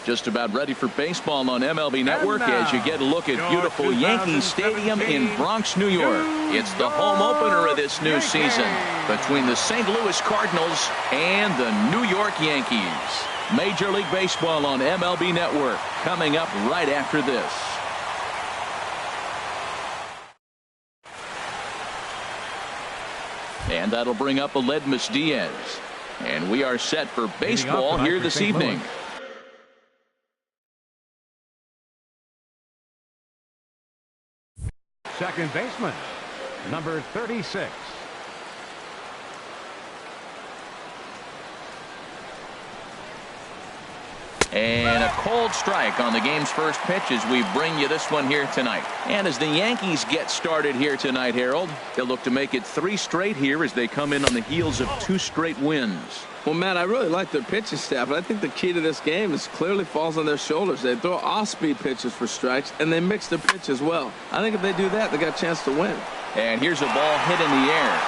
Just about ready for baseball on MLB Network as you get a look at beautiful Yankee Stadium in Bronx, New York. It's the home opener of this new season between the St. Louis Cardinals and the New York Yankees. Major League Baseball on MLB Network coming up right after this. And that'll bring up Aledmys Diaz. And we are set for baseball here this evening. Second baseman, number 36. And a cold strike on the game's first pitch as we bring you this one here tonight. And as the Yankees get started here tonight, Harold, they'll look to make it 3 straight here as they come in on the heels of 2 straight wins. Well, Matt, I really like their pitching staff, but I think the key to this game is clearly falls on their shoulders. They throw off-speed pitches for strikes, and they mix their pitch as well. I think if they do that, they got a chance to win. And here's a ball hit in the air.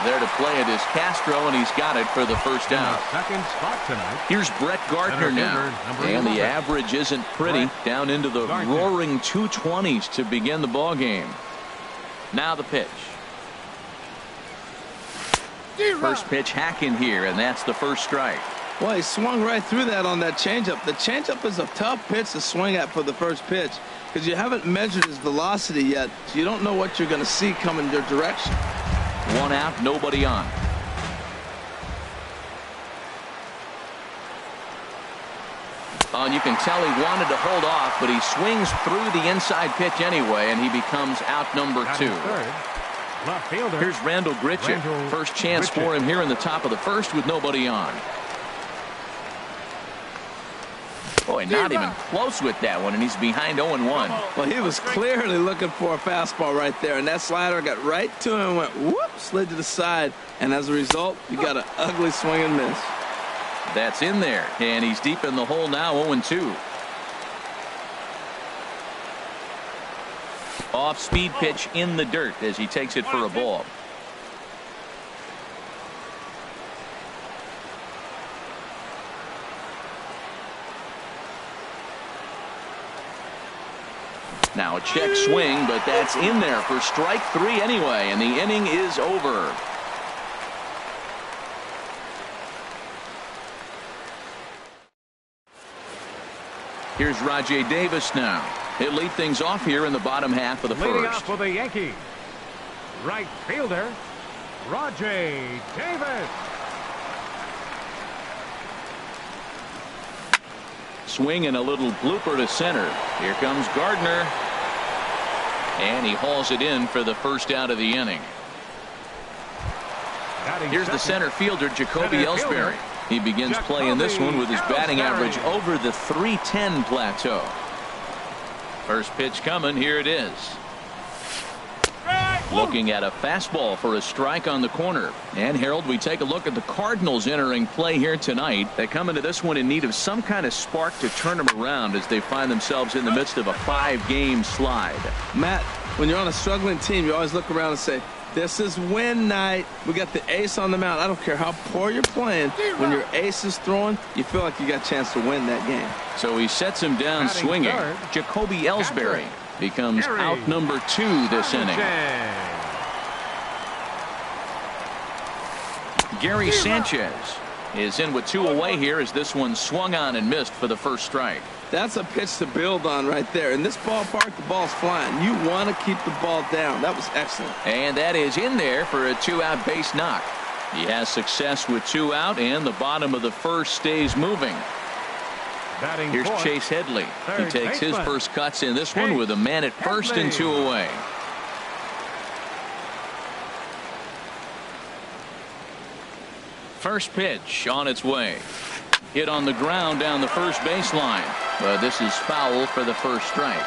There to play it is Castro, and he's got it for the first out. Second spot tonight. Here's Brett Gardner now. And the average isn't pretty. Down into the roaring 220s to begin the ball game. Now the pitch. First pitch hacking here, and that's the first strike. Well, he swung right through that on that changeup. The changeup is a tough pitch to swing at for the first pitch because you haven't measured his velocity yet, so you don't know what you're going to see coming your direction. 1 out, nobody on. Oh, and you can tell he wanted to hold off, but he swings through the inside pitch anyway, and he becomes out number 2. Left fielder. Here's Randall Grichuk. First chance for him here in the top of the first with nobody on. Boy, not even close with that one, and he's behind 0-1. Well, he was clearly looking for a fastball right there, and that slider got right to him and went whoop, slid to the side, and as a result, you got an ugly swing and miss. That's in there, and he's deep in the hole now, 0-2. Off-speed pitch in the dirt as he takes it for a ball. Now a check swing, but that's in there for strike 3 anyway, and the inning is over. Here's Rajai Davis now. He'll lead things off here in the bottom half of the Leading first. off for the Yankees, right fielder, Rajai Davis. Swing and a little blooper to center. Here comes Gardner. And he hauls it in for the first out of the inning. Here's the center fielder, Jacoby Ellsbury. He begins playing this one with his batting average over the .310 plateau. First pitch coming. Here it is. Looking at a fastball for a strike on the corner. And Harold, we take a look at the Cardinals entering play here tonight. They come into this one in need of some kind of spark to turn them around as they find themselves in the midst of a 5-game slide. Matt, when you're on a struggling team, you always look around and say, this is win night. We got the ace on the mound. I don't care how poor you're playing. When your ace is throwing, you feel like you got a chance to win that game. So he sets him down swinging. Jacoby Ellsbury becomes out number 2 this inning. Gary Sanchez is in with 2 away here as this one swung on and missed for the first strike. That's a pitch to build on right there. In this ballpark, the ball's flying. You want to keep the ball down. That was excellent. And that is in there for a 2-out base knock. He has success with 2 out, and the bottom of the first stays moving. Here's Chase Headley. He takes his first cuts in this one with a man at first and 2 away. First pitch on its way. Hit on the ground down the first baseline. But this is foul for the first strike.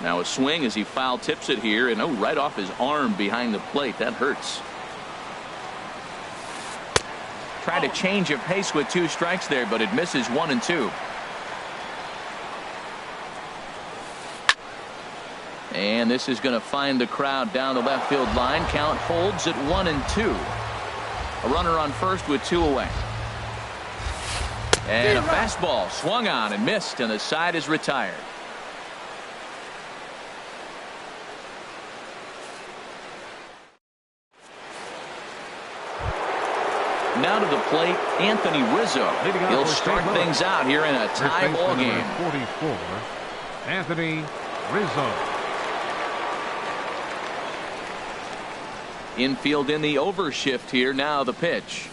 Now a swing as he foul tips it here, and right off his arm behind the plate. That hurts. Tried to change of pace with 2 strikes there, but it misses 1 and 2. And this is going to find the crowd down the left field line. Count holds at 1 and 2. A runner on first with 2 away. And a fastball swung on and missed, and the side is retired. Now to the plate, Anthony Rizzo. He'll start things out here in a tie ball game. 44, Anthony Rizzo. Infield in the overshift here. Now the pitch.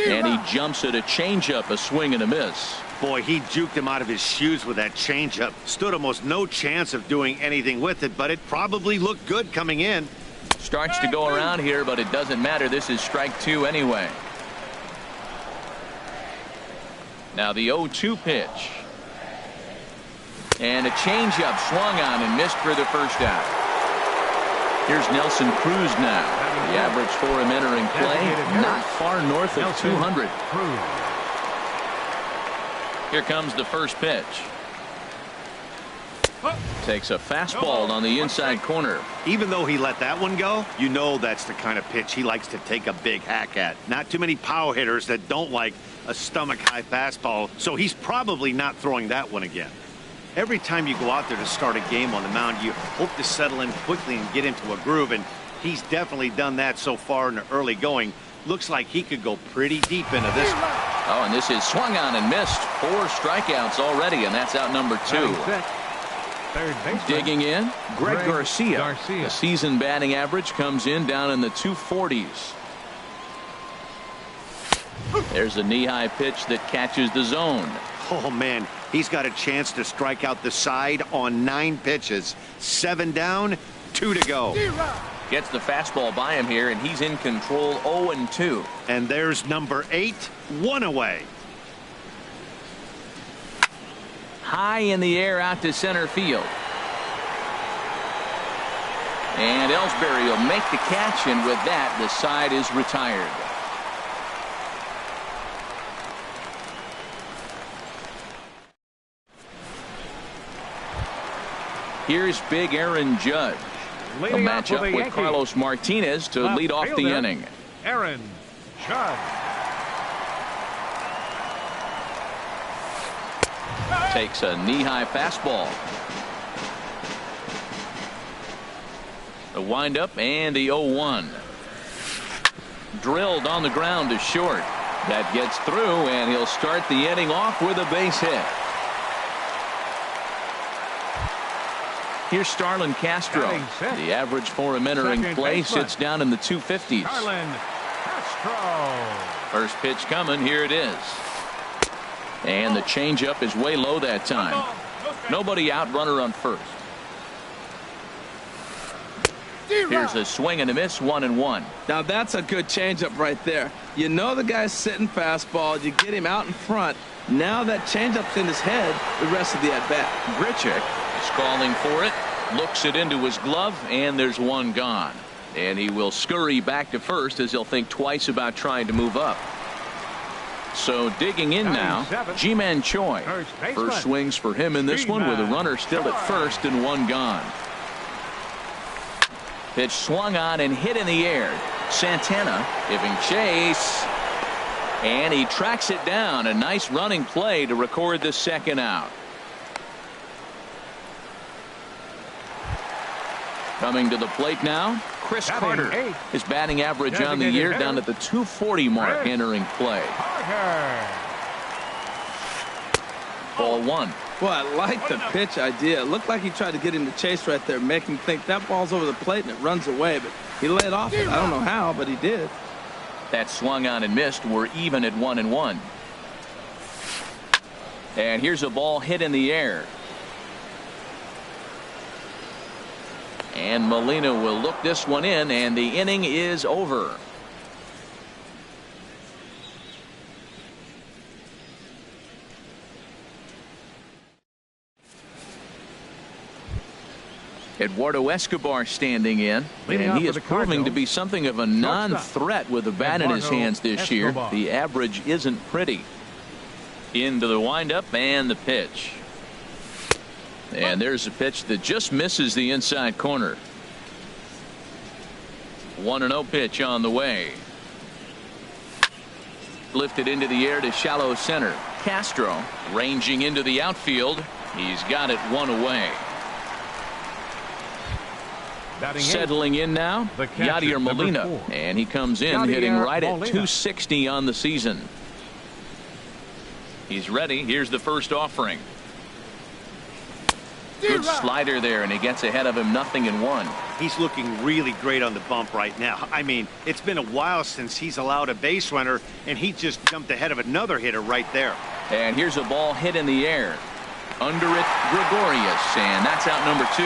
And he jumps at a changeup, a swing and a miss. Boy, he juked him out of his shoes with that changeup. Stood almost no chance of doing anything with it, but it probably looked good coming in. Starts to go around here, but it doesn't matter. This is strike two anyway. Now the 0-2 pitch. And a changeup swung on and missed for the first out. Here's Nelson Cruz now. The average for him entering play, not far north of 200. Here comes the first pitch. Takes a fastball on the inside corner. Even though he let that one go, you know that's the kind of pitch he likes to take a big hack at. Not too many power hitters that don't like a stomach-high fastball, so he's probably not throwing that one again. Every time you go out there to start a game on the mound, you hope to settle in quickly and get into a groove, and he's definitely done that so far in the early going. Looks like he could go pretty deep into this one. Oh, and this is swung on and missed. 4 strikeouts already, and that's out number 2. Digging in, Greg Garcia. The season batting average comes in down in the 240s. There's a knee-high pitch that catches the zone. Oh, man, he's got a chance to strike out the side on 9 pitches. 7 down, 2 to go. Gets the fastball by him here, and he's in control 0-2. And there's number 8, 1 away. High in the air out to center field. And Ellsbury will make the catch, and with that, the side is retired. Here's big Aaron Judge. A matchup with Carlos Martinez to lead off the inning. Aaron Judge. Takes a knee-high fastball. The windup and the 0-1. Drilled on the ground to short. That gets through, and he'll start the inning off with a base hit. Here's Starlin Castro. The average for him entering play sits down in the 250s. Starlin Castro. First pitch coming. Here it is. And the changeup is way low that time. Nobody out, runner on first. Here's a swing and a miss, 1-1. Now that's a good changeup right there. You know the guy's sitting fastball. You get him out in front. Now that changeup's in his head the rest of the at-bat. Grichuk is calling for it. Looks it into his glove, and there's one gone. And he will scurry back to first as he'll think twice about trying to move up. So digging in now, Ji-Man Choi. First swings for him in this one with a runner still at first and one gone. Pitch swung on and hit in the air. Santana giving chase. And he tracks it down. A nice running play to record the second out. Coming to the plate now, Chris Carter. His batting average on the year down at the 240 mark entering play. Ball 1. Well, I like the pitch idea. It looked like he tried to get him to chase right there, make him think that ball's over the plate and it runs away, but he laid off it. I don't know how, but he did. That swung on and missed. We're even at 1-1. And here's a ball hit in the air. And Molina will look this one in, and the inning is over. Eduardo Escobar standing in, and he is proving to be something of a non-threat with the bat in his hands this year. The average isn't pretty. Into the windup and the pitch. And there's a pitch that just misses the inside corner. 1-0 pitch on the way. Lifted into the air to shallow center. Castro ranging into the outfield. He's got it one away. Settling in now, Yadier Molina, and he comes in hitting right at 260 on the season. He's ready. Here's the first offering. Good slider there, and he gets ahead of him 0-1. He's looking really great on the bump right now. I mean, it's been a while since he's allowed a base runner, and he just jumped ahead of another hitter right there. And here's a ball hit in the air. Under it, Gregorius, and that's out number 2.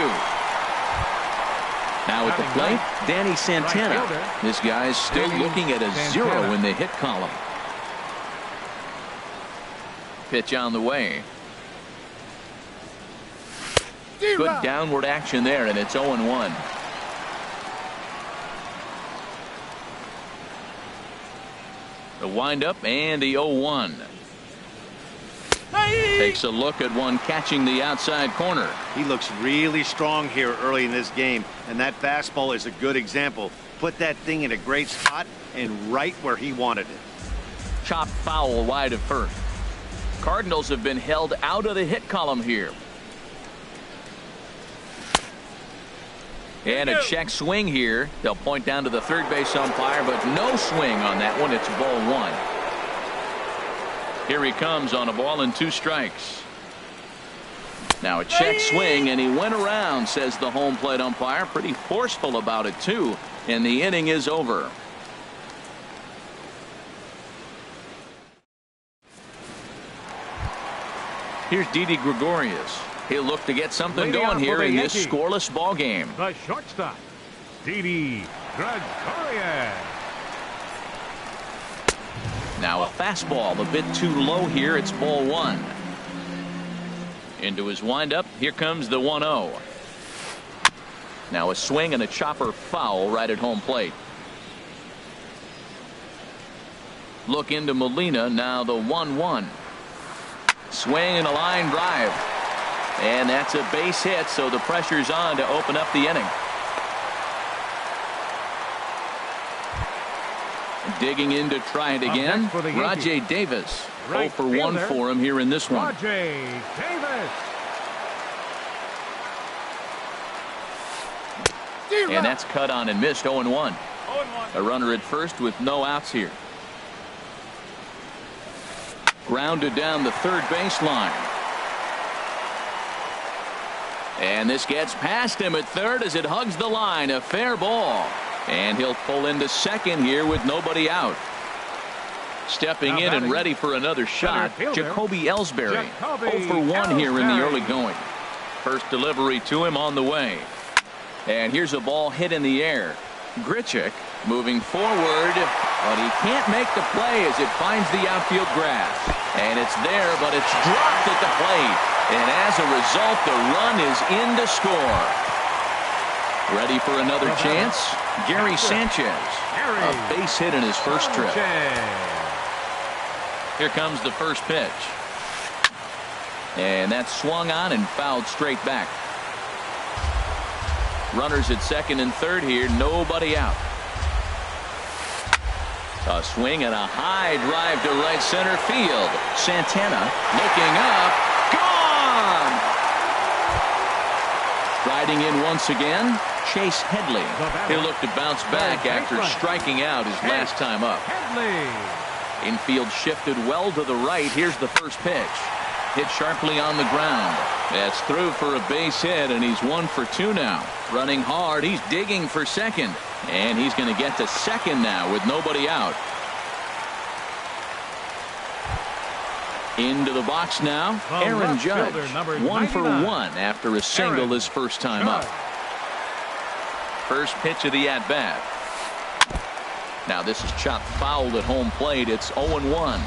Now at the plate, Danny Santana. This guy's still looking at a 0 in the hit column. Pitch on the way. Good downward action there, and it's 0-1. The windup and the 0-1. Takes a look at one catching the outside corner. He looks really strong here early in this game, and that fastball is a good example. Put that thing in a great spot and right where he wanted it. Chopped foul wide of first. Cardinals have been held out of the hit column here. And a check swing here. They'll point down to the third base umpire, but no swing on that one. It's ball 1. Here he comes on a ball and 2 strikes. Now a check swing, and he went around, says the home plate umpire. Pretty forceful about it, too. And the inning is over. Here's Didi Gregorius. He'll look to get something going here in this scoreless ball game. The shortstop, Didi Gregorius. Now a fastball a bit too low here. It's ball 1. Into his windup. Here comes the 1-0. Now a swing and a chopper foul right at home plate. Look into Molina. Now the 1-1. Swing and a line drive. And that's a base hit, so the pressure's on to open up the inning. Digging in to try it again. Rajay Davis. 0 for 1 for him here in this one. Rajay Davis. And that's cut on and missed. 0-1. A runner at first with no outs here. Grounded down the third baseline. And this gets past him at third as it hugs the line. A fair ball. And he'll pull into second here with nobody out. Stepping in and ready for another shot, Jacoby Ellsbury. 0 for 1 here in the early going. First delivery to him on the way. And here's a ball hit in the air. Grichuk moving forward, but he can't make the play as it finds the outfield grass. And it's there, but it's dropped at the plate. And as a result, the run is in to score. Ready for another chance? Gary Sanchez. A base hit in his first trip. Here comes the first pitch. And that's swung on and fouled straight back. Runners at second and third here. Nobody out. A swing and a high drive to right center field. Santana looking up. Gone! Riding in once again, Chase Headley. He'll look to bounce back after striking out his last time up. Infield shifted well to the right. Here's the first pitch. Hit sharply on the ground. That's through for a base hit, and he's 1 for 2 now. Running hard. He's digging for second. And he's going to get to second now with nobody out. Into the box now, Aaron Judge. 1 for 1 after a single his first time up. First pitch of the at-bat. Now this is chopped fouled at home plate. It's 0-1.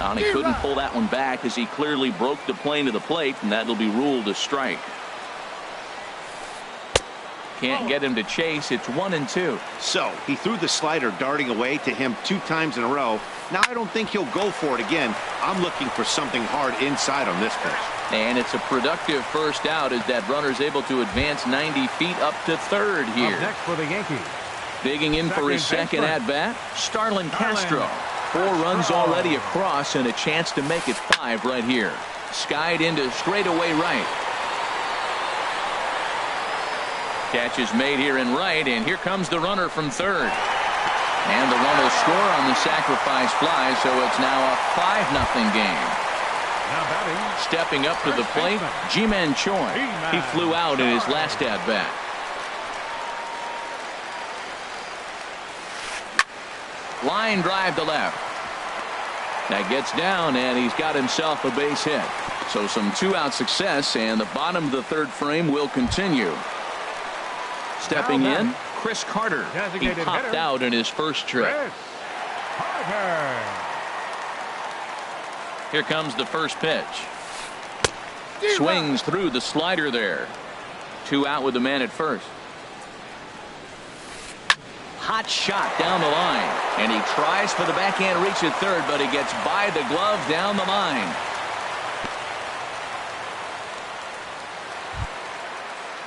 And he couldn't pull that one back as he clearly broke the plane of the plate, and that'll be ruled a strike. Can't get him to chase. It's 1-2. So he threw the slider darting away to him 2 times in a row. Now I don't think he'll go for it again. I'm looking for something hard inside on this pitch. And it's a productive first out as that runner's able to advance 90 feet up to third here. Up next for the Yankees. Digging in for his second at bat, Starlin Castro. 4 runs already across and a chance to make it 5 right here. Skied into straightaway right. Catch is made here in right, and here comes the runner from third. And the run will score on the sacrifice fly, so it's now a 5-0 game. Now batting. Stepping up to the plate, Ji-Man Choi. He flew out in his last at-bat. Line drive to left. That gets down, and he's got himself a base hit. So some 2-out success, and the bottom of the third frame will continue. Stepping in, Chris Carter. He popped out in his first trip. Here comes the first pitch. Swings through the slider there. 2 out with the man at first. Hot shot down the line, and he tries for the backhand reach at third, but he gets by the glove down the line.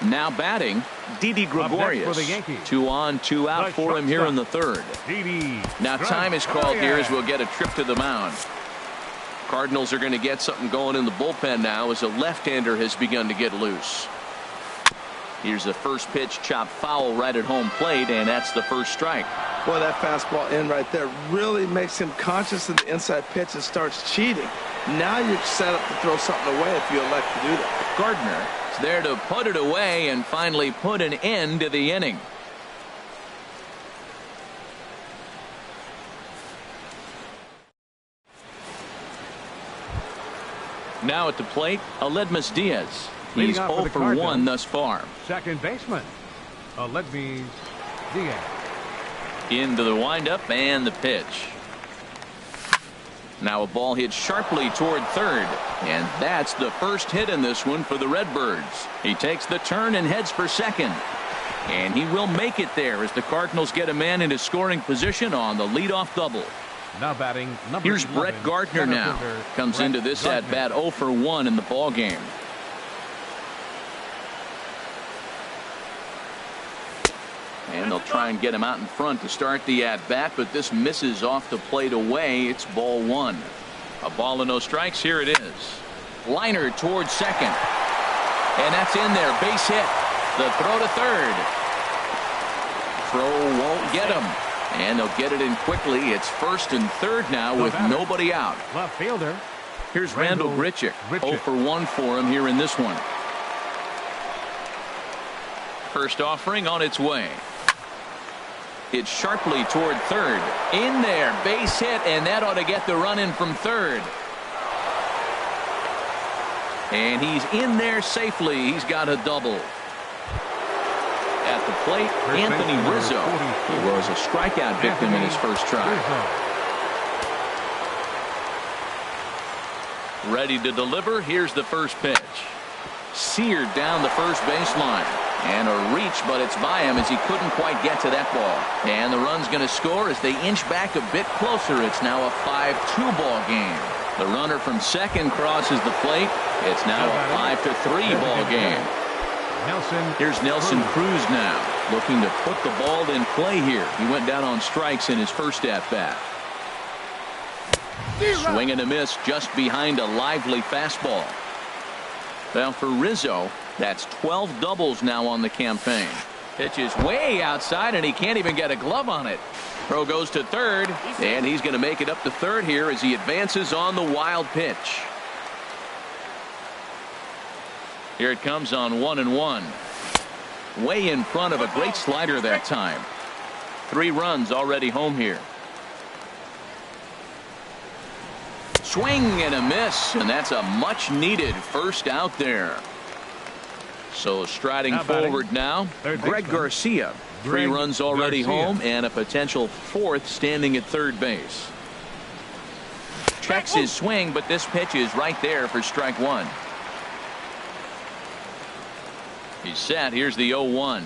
Now batting, Didi Gregorius. 2 on, 2 out for him here in the third. Now time is called here as we'll get a trip to the mound. Cardinals are going to get something going in the bullpen now as a left-hander has begun to get loose. Here's the first pitch, chopped foul right at home plate, and that's the first strike. Boy, that fastball in right there really makes him conscious of the inside pitch and starts cheating. Now you're set up to throw something away if you elect to do that. Gardner is there to put it away and finally put an end to the inning. Now at the plate, Aledmus Diaz. He's 0 for 1 thus far. Second baseman, Aledmus Diaz. Into the windup and the pitch. Now a ball hit sharply toward third, and that's the first hit in this one for the Redbirds. He takes the turn and heads for second, and he will make it there as the Cardinals get a man into scoring position on the leadoff double. Now batting, here's 11, Brett Gardner now. Comes into this at bat 0 for 1 in the ball game. And they'll try and get him out in front to start the at-bat, but this misses off the plate away. It's ball 1. A ball and no strikes. Here it is. Liner towards second. And that's in there. Base hit. The throw to third. Throw won't get him. And they'll get it in quickly. It's first and third now with nobody out. Left fielder. Here's Randall Grichuk. 0 for 1 for him here in this one. First offering on its way. It's sharply toward third. In there. Base hit, and that ought to get the run in from third. And he's in there safely. He's got a double. At the plate, Anthony Rizzo. He was a strikeout victim in his first try. Ready to deliver. Here's the first pitch. Seared down the first baseline. And a reach, but it's by him as he couldn't quite get to that ball. And the run's going to score as they inch back a bit closer. It's now a 5-2 ball game. The runner from second crosses the plate. It's now a 5-3 ball game. Here's Nelson Cruz now, looking to put the ball in play here. He went down on strikes in his first at-bat. Swing and a miss just behind a lively fastball. Well, for Rizzo, that's 12 doubles now on the campaign. Pitch is way outside, and he can't even get a glove on it. Throw goes to third, and he's going to make it up to third here as he advances on the wild pitch. Here it comes on 1-1. Way in front of a great slider that time. 3 runs already home here. Swing and a miss, and that's a much needed first out there. So striding forward now, Greg Garcia. 3 runs already home and a potential 4th standing at third base. Checks his swing, but this pitch is right there for strike 1. He's set. Here's the 0-1.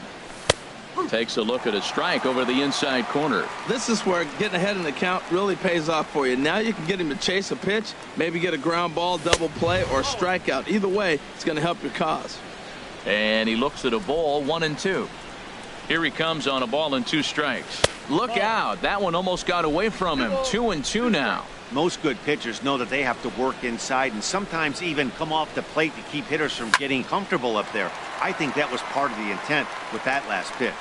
Takes a look at a strike over the inside corner. This is where getting ahead in the count really pays off for you. Now you can get him to chase a pitch, maybe get a ground ball, double play, or strikeout. Either way, it's going to help your cause. And he looks at a ball, 1-2. Here he comes on a ball and 2 strikes. Look out. That one almost got away from him. 2-2 now. Most good pitchers know that they have to work inside and sometimes even come off the plate to keep hitters from getting comfortable up there. I think that was part of the intent with that last pitch.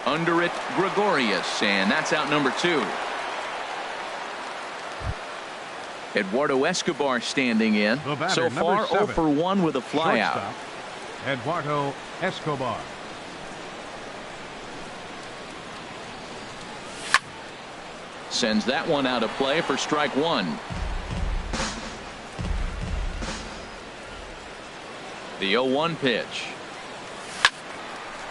Under it, Gregorius, and that's out number 2. Eduardo Escobar standing in. So far, 0 for 1 with a flyout. Eduardo Escobar. Sends that one out of play for strike 1. The 0-1 pitch.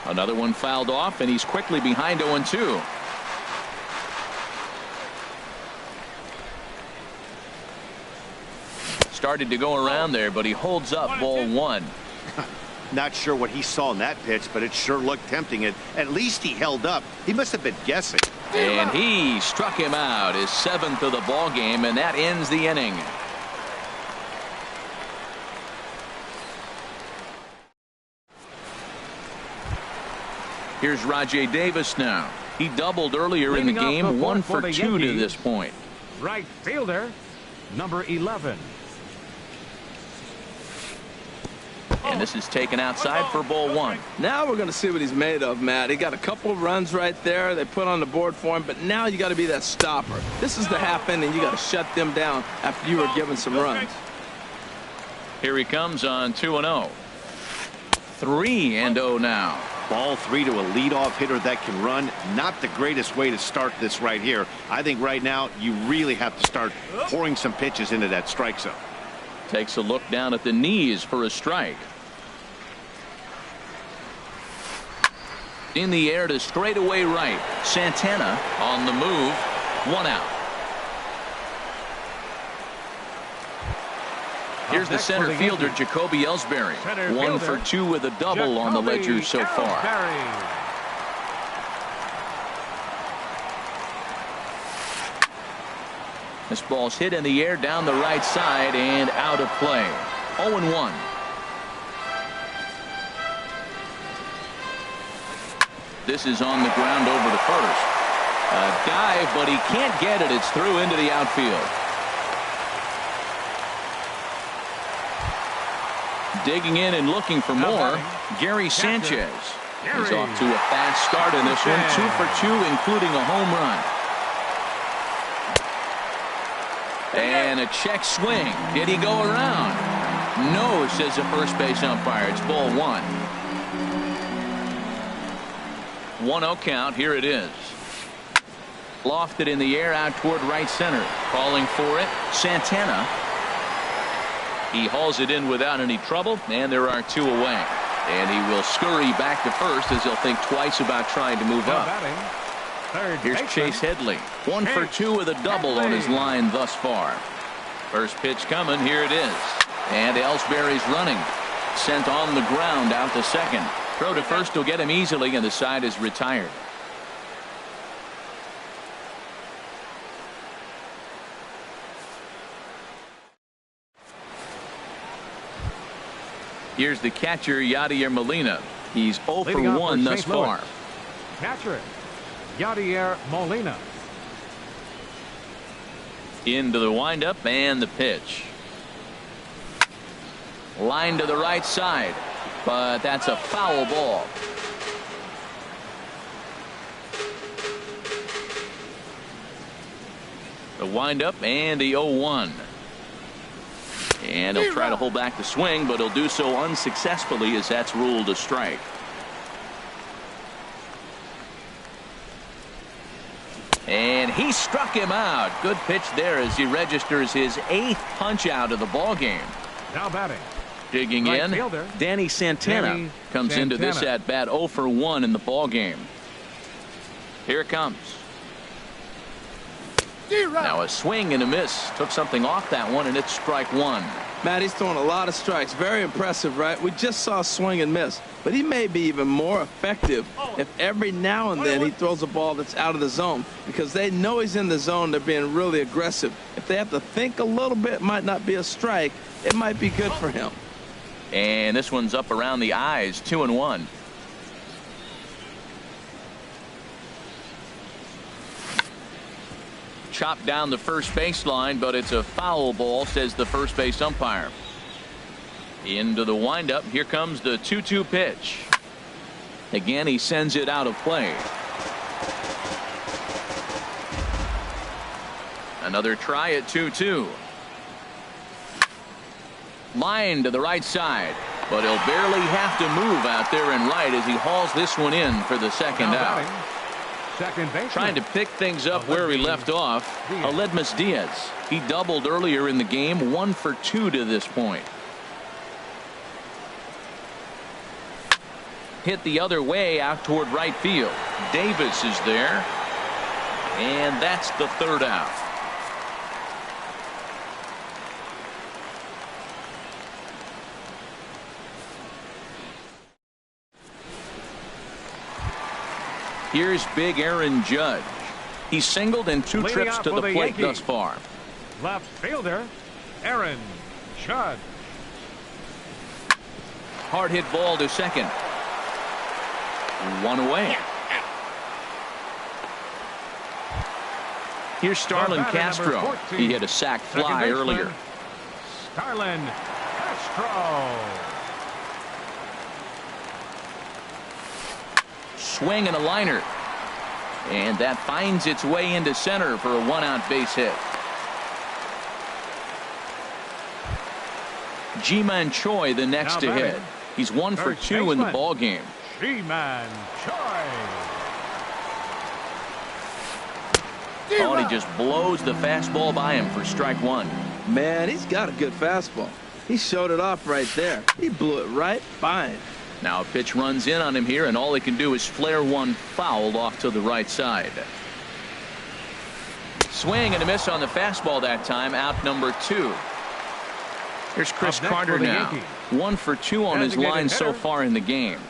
Another one fouled off, and he's quickly behind 0-2. Started to go around there, but he holds up ball 1. Not sure what he saw in that pitch, but it sure looked tempting. At least he held up. He must have been guessing. And he struck him out, his 7th of the ball game, and that ends the inning. Here's Rajay Davis now. He doubled earlier in the game, 1 for 2 to this point. Right fielder, number 11. And this is taken outside for ball 1. Now we're going to see what he's made of, Matt. He got a couple of runs right there they put on the board for him, but now you got to be that stopper. This is the half inning. You got to shut them down after you were given some runs. Here he comes on 2-0. 3-0 now. Ball 3 to a leadoff hitter that can run. Not the greatest way to start this right here. I think right now you really have to start pouring some pitches into that strike zone. Takes a look down at the knees for a strike. In the air to straightaway right. Santana on the move. 1 out. Here's the center fielder, Jacoby Ellsbury. 1 for 2 with a double on the ledger so far. This ball's hit in the air down the right side and out of play. 0-1. This is on the ground over to first. A dive, but he can't get it. It's through into the outfield. Digging in and looking for more, Gary Sanchez. He's off to a fast start in this one. 2 for 2, including a home run. And a check swing. Did he go around? No, says the first base umpire. It's ball 1. 1-0 count. Here it is. Lofted in the air out toward right center. Calling for it, Santana. He hauls it in without any trouble, and there are 2 away. And he will scurry back to first as he'll think twice about trying to move up. Here's Chase Headley. 1 for 2 with a double on his line thus far. First pitch coming. Here it is. And Ellsbury's running. Sent on the ground out to second. Throw to first will get him easily, and the side is retired. Here's the catcher, Yadier Molina. He's 0 for 1 thus far. Catcher, Yadier Molina. Into the windup and the pitch. Line to the right side, but that's a foul ball. The windup and the 0-1. And he'll try to hold back the swing, but he'll do so unsuccessfully as that's ruled a strike. And he struck him out. Good pitch there as he registers his 8th punch out of the ball game. Now batting. Digging Right in, fielder, Danny Santana comes into this at bat 0 for 1 in the ball game. Here it comes. Now a swing and a miss. Took something off that one, and it's strike 1. Matt, he's throwing a lot of strikes. Very impressive, right? We just saw a swing and miss, but he may be even more effective if every now and then he throws a ball that's out of the zone, because they know he's in the zone. They're being really aggressive. If they have to think a little bit, it might not be a strike. It might be good for him. And this one's up around the eyes. 2-1. chopped down the first baseline, but it's a foul ball, says the first base umpire. Into the windup. Here comes the 2-2 pitch. Again, he sends it out of play. Another try at 2-2. Line to the right side, but he'll barely have to move out there and right as he hauls this one in for the second out. Second baseman. Trying to pick things up where he left off. Aledmus Diaz. He doubled earlier in the game, 1 for 2 to this point. Hit the other way out toward right field. Davis is there, and that's the third out. Here's big Aaron Judge. He's singled in 2 trips to the plate thus far. Left fielder, Aaron Judge. Hard hit ball to second. 1 away. Here's Starlin Castro. He hit a sac fly earlier. Starlin Castro. Swing and a liner. And that finds its way into center for a 1-out base hit. Ji-Man Choi the next to hit. He's 1 for 2 in the ball game. Ji-Man Choi. Oh, and he just blows the fastball by him for strike 1. Man, he's got a good fastball. He showed it off right there. He blew it right by him. Now a pitch runs in on him here, and all he can do is flare one foul off to the right side. Swing and a miss on the fastball that time. Out number 2. Here's Chris Carter now. 1 for 2 on his line so far in the game.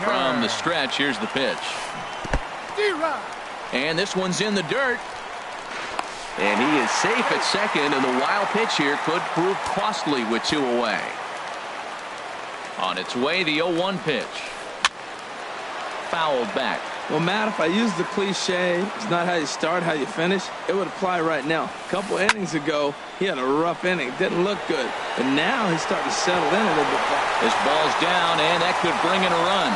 From the stretch, here's the pitch. And this one's in the dirt. And he is safe at second, and the wild pitch here could prove costly with 2 away. On its way, the 0-1 pitch. Fouled back. Well, Matt, if I use the cliche, it's not how you start, how you finish, it would apply right now. A couple innings ago, he had a rough inning. Didn't look good. But now he's starting to settle in a little bit better. This ball's down, and that could bring in a run.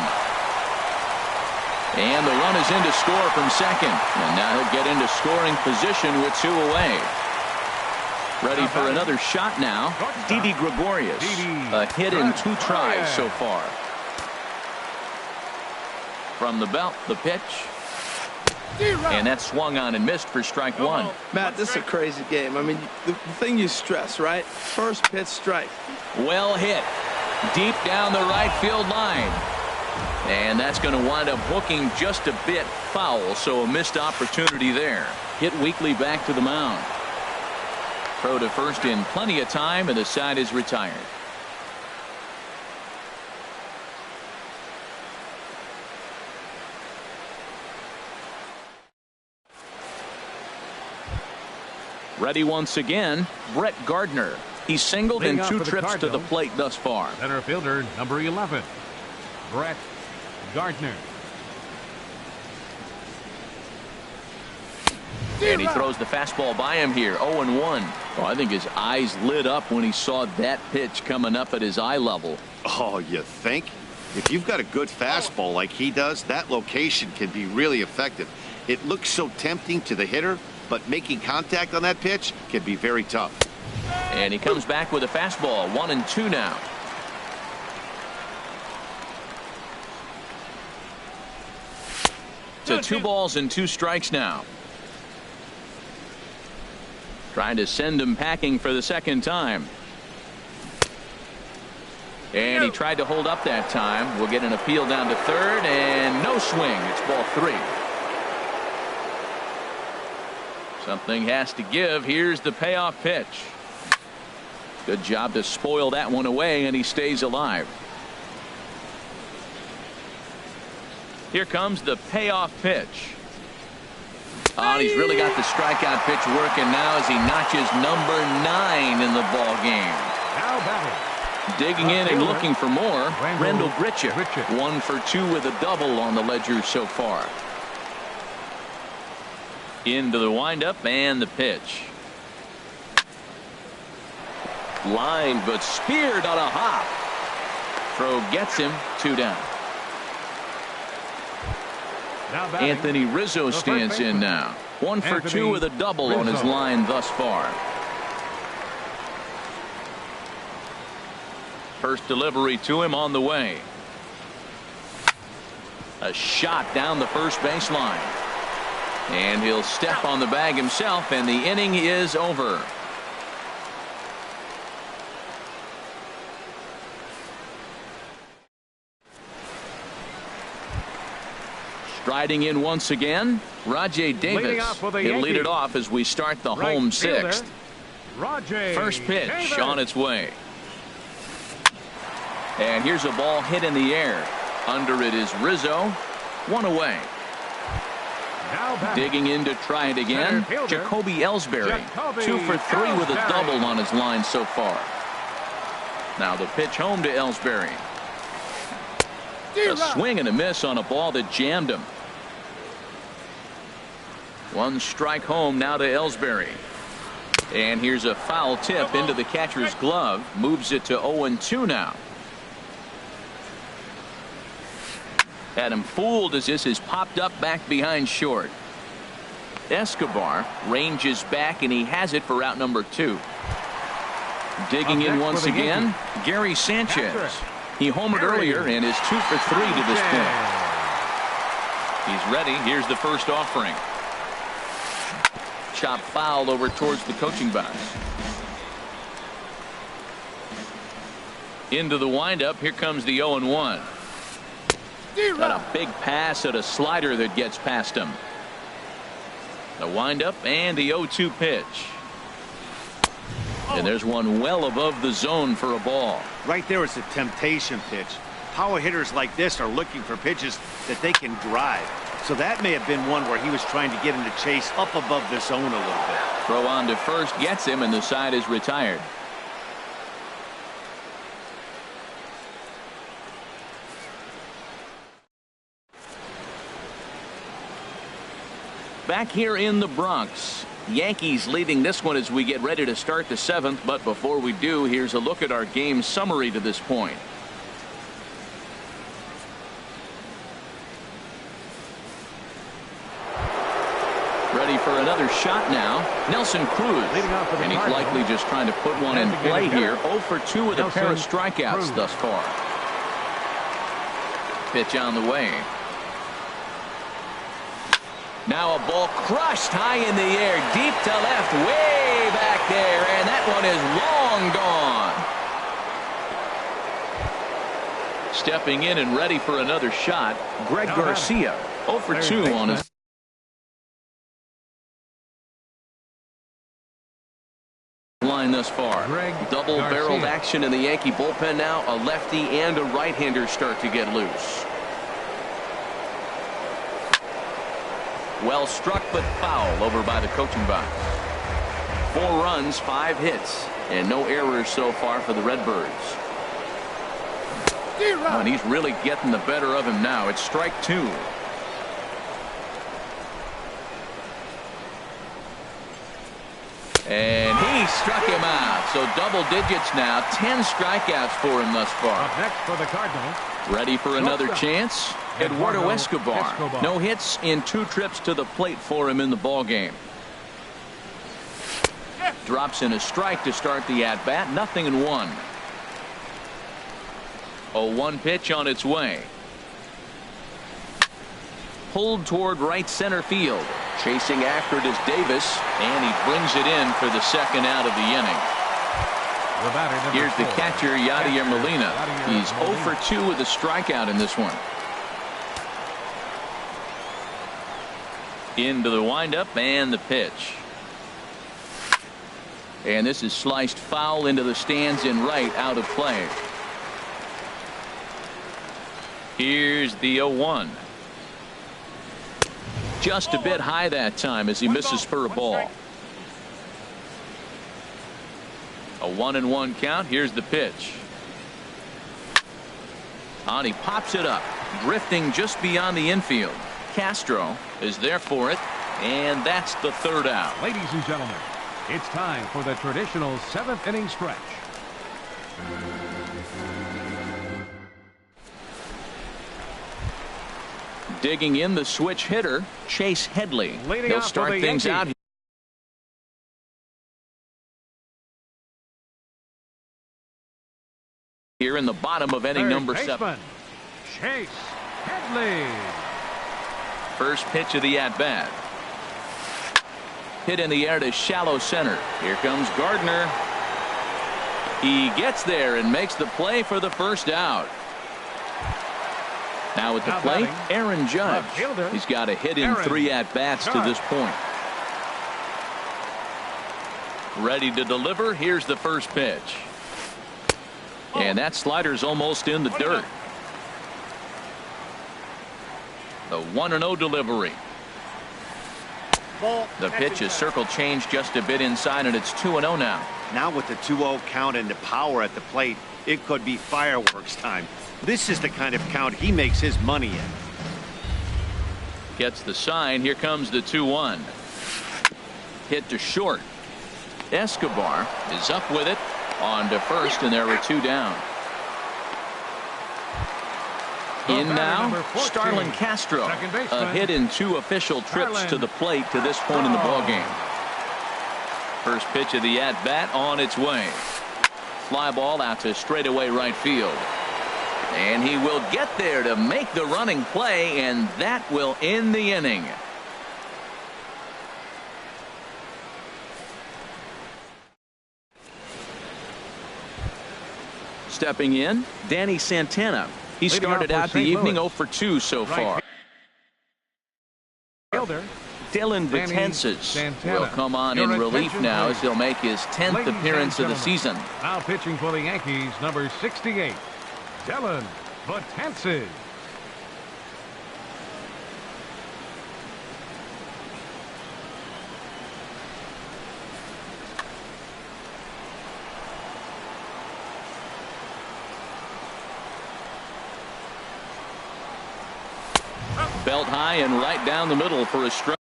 And the run is in to score from second. And now he'll get into scoring position with 2 away. Ready for another shot now. Didi Gregorius. A hit in 2 tries so far. From the belt, the pitch. And that swung on and missed for strike 1. Matt, this is a crazy game. I mean, the thing you stress, right? First pitch strike. Well hit. Deep down the right field line. And that's going to wind up hooking just a bit foul, so a missed opportunity there. Hit weakly back to the mound. Throw to first in plenty of time, and the side is retired. Ready once again, Brett Gardner. He's singled in 2 trips to the plate thus far. Center fielder, number 11, Brett Gardner. And he throws the fastball by him here. 0-1. Oh, I think his eyes lit up when he saw that pitch coming up at his eye level. Oh, you think? If you've got a good fastball like he does, that location can be really effective. It looks so tempting to the hitter, but making contact on that pitch can be very tough. And he comes back with a fastball. 1-2 now. To 2 balls and 2 strikes now. Trying to send him packing for the second time. And he tried to hold up that time. We'll get an appeal down to third, and no swing. It's ball 3. Something has to give. Here's the payoff pitch. Good job to spoil that one away, and he stays alive. Here comes the payoff pitch. Oh, and he's really got the strikeout pitch working now as he notches number 9 in the ball game. Now batting. Digging in and looking for more, Randall Grichuk. 1 for 2 with a double on the ledger so far. Into the windup and the pitch. Line, but speared on a hop. Throw gets him. 2 down. Now batting, Anthony Rizzo stands in now. 1 for 2 with a double on his line thus far. First delivery to him on the way. A shot down the first baseline. And he'll step on the bag himself, and the inning is over. Striding in once again, Rajay Davis. He'll lead it off as we start the home sixth. First pitch on its way. And here's a ball hit in the air. Under it is Rizzo. 1 away. Digging in to try it again, Jacoby Ellsbury. 2 for 3 with a double on his line so far. Now the pitch home to Ellsbury. A swing and a miss on a ball that jammed him. 1 strike home now to Ellsbury. And here's a foul tip into the catcher's glove. Moves it to 0-2 now. Had him fooled as this is popped up back behind short. Escobar ranges back, and he has it for out number 2. Digging in once again, Gary Sanchez. He homered earlier and is 2 for 3 to this point. He's ready. Here's the first offering. Chop foul over towards the coaching box. Into the windup. Here comes the 0-1. Got a big pass at a slider that gets past him. The windup and the 0-2 pitch. And there's one well above the zone for a ball. Right there is a temptation pitch. Power hitters like this are looking for pitches that they can drive. So that may have been one where he was trying to get him to chase up above the zone a little bit. Throw on to first gets him, and the side is retired. Back here in the Bronx, Yankees leading this one as we get ready to start the 7th. But before we do, here's a look at our game summary to this point. Ready for another shot now. Nelson Cruz. And he's likely just trying to put one in play here. 0 for 2 with a pair of strikeouts thus far. Pitch on the way. Now a ball crushed high in the air, deep to left, way back there, and that one is long gone. Stepping in and ready for another shot, Greg Garcia. 0 for 2 on his line thus far. Double-barreled action in the Yankee bullpen now. A lefty and a right-hander start to get loose. Well struck, but foul over by the coaching box. 4 runs, 5 hits, and no errors so far for the Redbirds. Oh, and he's really getting the better of him now. It's strike 2. And he struck him out. So double digits now. 10 strikeouts for him thus far. Up next for the Cardinals. Ready for another chance? Eduardo Escobar. No hits in 2 trips to the plate for him in the ballgame. Drops in a strike to start the at-bat. 0-1. 0-1 pitch on its way. Pulled toward right center field. Chasing after it is Davis, and he brings it in for the second out of the inning. Here's the catcher, Yadier Molina. He's 0 for 2 with a strikeout in this one. Into the windup and the pitch. And this is sliced foul into the stands in right, out of play. Here's the 0-1. Just a bit high that time as he misses for a ball. A 1-1 count. Here's the pitch. And he pops it up, drifting just beyond the infield. Castro is there for it, And that's the third out. Ladies and gentlemen, it's time for the traditional 7th inning stretch. Digging in the switch hitter, Chase Headley. He'll start things out here in the bottom of inning number 7. Chase Headley. First pitch of the at-bat. Hit in the air to shallow center. Here comes Gardner. He gets there and makes the play for the first out. Now at the plate, Aaron Judge. He's got a hit in 3 at-bats to this point. Ready to deliver. Here's the first pitch. And that slider's almost in the dirt. The 1-0 delivery. The pitch is circle changed just a bit inside, and it's 2-0 now. Now with the 2-0 count and the power at the plate, it could be fireworks time. This is the kind of count he makes his money in. Gets the sign. Here comes the 2-1. Hit to short. Escobar is up with it on to first, and there are 2 down. In now, Starlin Castro. A hit in 2 official trips to the plate to this point in the ballgame. First pitch of the at-bat on its way. Fly ball out to straightaway right field. And he will get there to make the running play, and that will end the inning. Stepping in, Danny Santana. He started out the evening 0 for 2 so far. Dylan Betances will come on in relief now as he'll make his 10th appearance of the season. Now pitching for the Yankees, number 68, Dylan Betances. Belt high and right down the middle for a strike.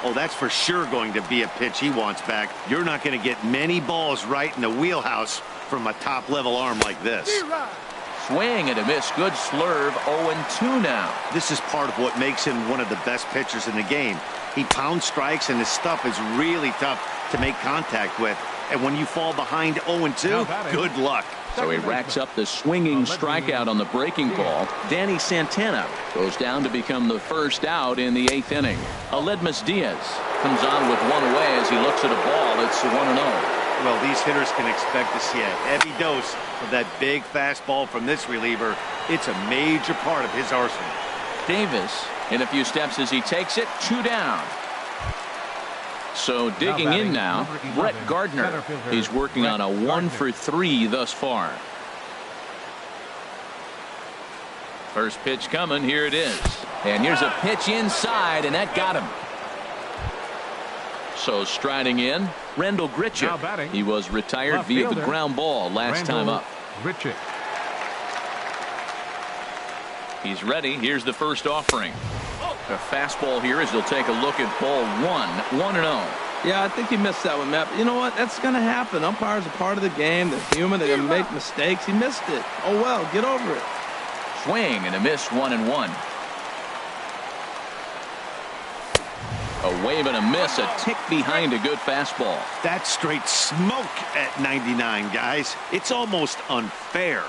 Oh, that's for sure going to be a pitch he wants back. You're not going to get many balls right in the wheelhouse from a top-level arm like this. Swing and a miss. Good slurve. 0-2 now. This is part of what makes him one of the best pitchers in the game. He pounds strikes, and his stuff is really tough to make contact with. And when you fall behind 0-2, good luck. So he racks up the swinging strikeout on the breaking ball. Danny Santana goes down to become the first out in the 8th inning. Aledmus Diaz comes on with 1 away as he looks at a ball. It's 1-0. Well, these hitters can expect to see a heavy dose of that big fastball from this reliever. It's a major part of his arsenal. Davis in a few steps as he takes it. 2 down. So digging in now, Brett Gardner. He's working on a 1 for 3 thus far. First pitch coming. Here it is. And here's a pitch inside, and that got him. So striding in, Rendell Grichuk. He was retired via the ground ball last time up. He's ready. Here's the first offering. A fastball here as he'll take a look at ball 1. 1-0. Yeah, I think he missed that one, Matt. But you know what? That's going to happen. Umpires are part of the game. They're human. They're going to make mistakes. He missed it. Oh, well, get over it. Swing and a miss. 1-1. A wave and a miss. A tick behind a good fastball. That's straight smoke at 99, guys. It's almost unfair.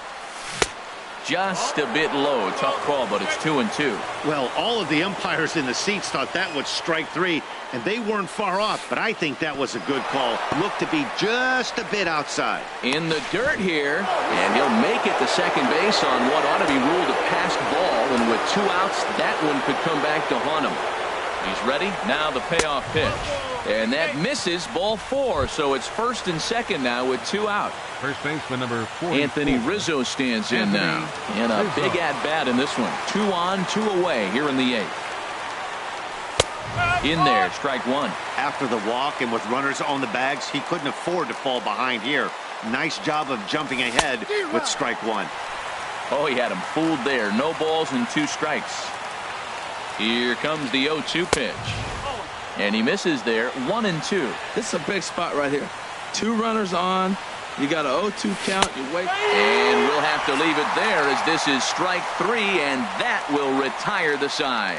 Just a bit low. Tough call, but it's 2-2. Well, all of the umpires in the seats thought that was strike 3, and they weren't far off, but I think that was a good call. Looked to be just a bit outside. In the dirt here, and he'll make it to second base on what ought to be ruled a passed ball, and with 2 outs, that one could come back to haunt him. He's ready. Now the payoff pitch. And that misses. Ball 4. So it's first and second now with 2 out. First baseman number 44. Anthony Rizzo stands in now. And a big at-bat in this one. 2 on, 2 away here in the 8th. In there, strike 1. After the walk and with runners on the bags, he couldn't afford to fall behind here. Nice job of jumping ahead with strike 1. Oh, he had him fooled there. No balls and 2 strikes. Here comes the 0-2 pitch. And he misses there, 1-2. This is a big spot right here. 2 runners on. You got an 0-2 count. You wait. And we'll have to leave it there as this is strike 3, and that will retire the side.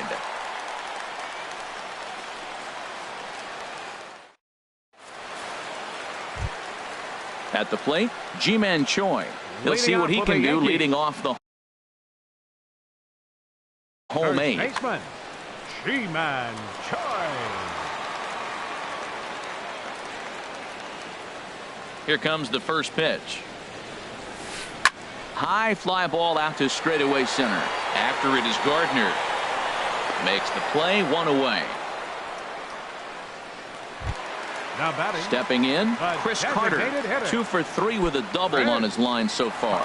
At the plate, Ji-Man Choi. He'll see what he can do leading off the home 8. Baseman, Ji-Man Choi. Here comes the first pitch. High fly ball out to straightaway center. After it is Gardner. Makes the play, 1 away. Now batting. Stepping in, Chris Carter. 2 for 3 with a double on his line so far.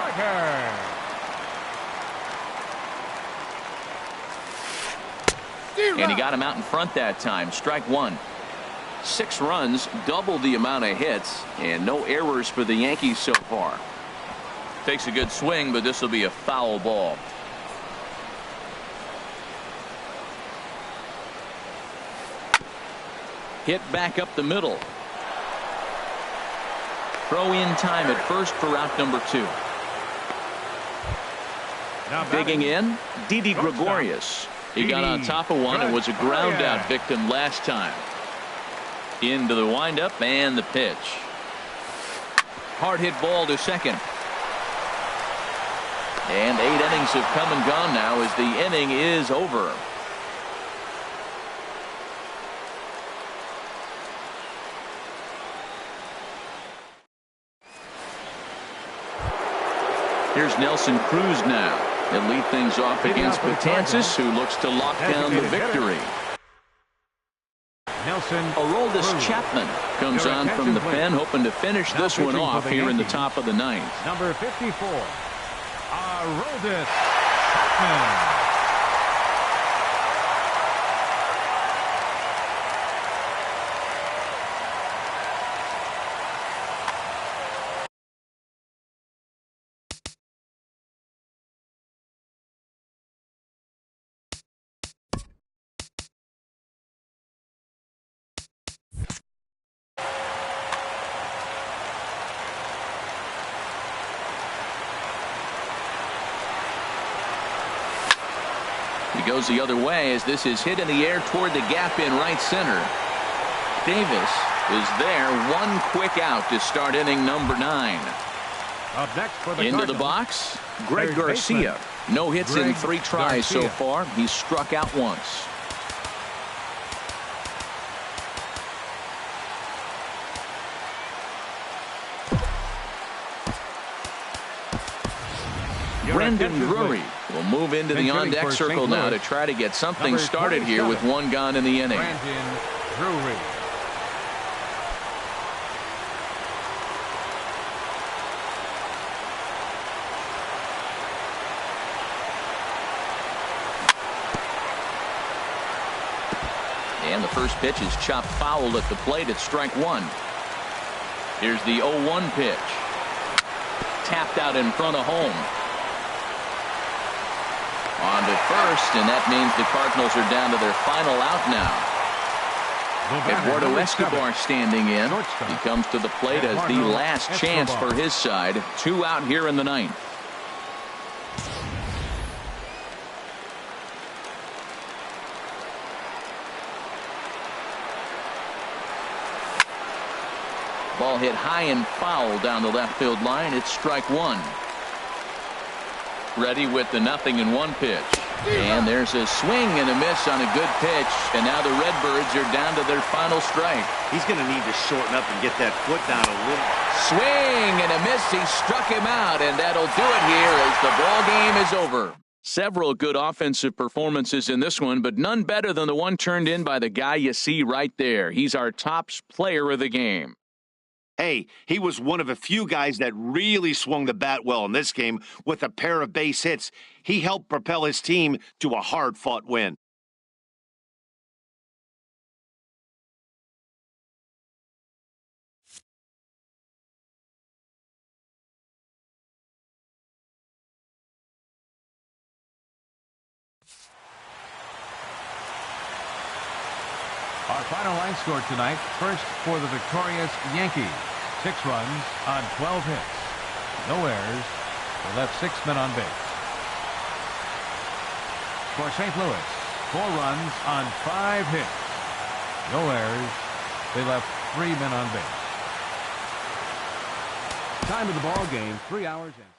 And he got him out in front that time. Strike 1. 6 runs, double the amount of hits, and no errors for the Yankees so far. Takes a good swing, but this will be a foul ball. Hit back up the middle. Throw in time at first for out number 2. Digging in, Didi Gregorius. He got on top of one and was a ground out victim last time. Into the windup and the pitch. Hard hit ball to second. And 8 innings have come and gone now as the inning is over. Here's Nelson Cruz now. He'll lead things off against Betances, who looks to lock down the victory. Aroldis Chapman comes on from the pen, hoping to finish this one off here in the top of the 9th. Number 54, Aroldis Chapman. He goes the other way as this is hit in the air toward the gap in right center. Davis is there. One quick out to start inning number 9. Up next for the Into Cardinals, the box, Greg third Garcia. baseman, No hits in 3 tries so Garcia. far. He's struck out once. Brendan Drury will move into the on-deck circle now to try to get something started here with 1 gone in the inning. Brendan Drury. And the first pitch is chopped foul at the plate at strike 1. Here's the 0-1 pitch. Tapped out in front of home. On to first, and that means the Cardinals are down to their final out now. Eduardo Escobar standing in. He comes to the plate as the last chance for his side. 2 out here in the 9th. Ball hit high and foul down the left field line. It's strike 1. Ready with the 0-1 pitch. And there's a swing and a miss on a good pitch. And now the Redbirds are down to their final strike. He's going to need to shorten up and get that foot down a little. Swing and a miss. He struck him out, and that'll do it here as the ball game is over. Several good offensive performances in this one, but none better than the one turned in by the guy you see right there. He's our top player of the game. Hey, he was one of a few guys that really swung the bat well in this game with a pair of base hits. He helped propel his team to a hard-fought win. Our final line score tonight, first for the victorious Yankees. 6 runs on 12 hits. No errors. They left 6 men on base. For St. Louis, 4 runs on 5 hits. No errors. They left 3 men on base. Time of the ball game, 3 hours and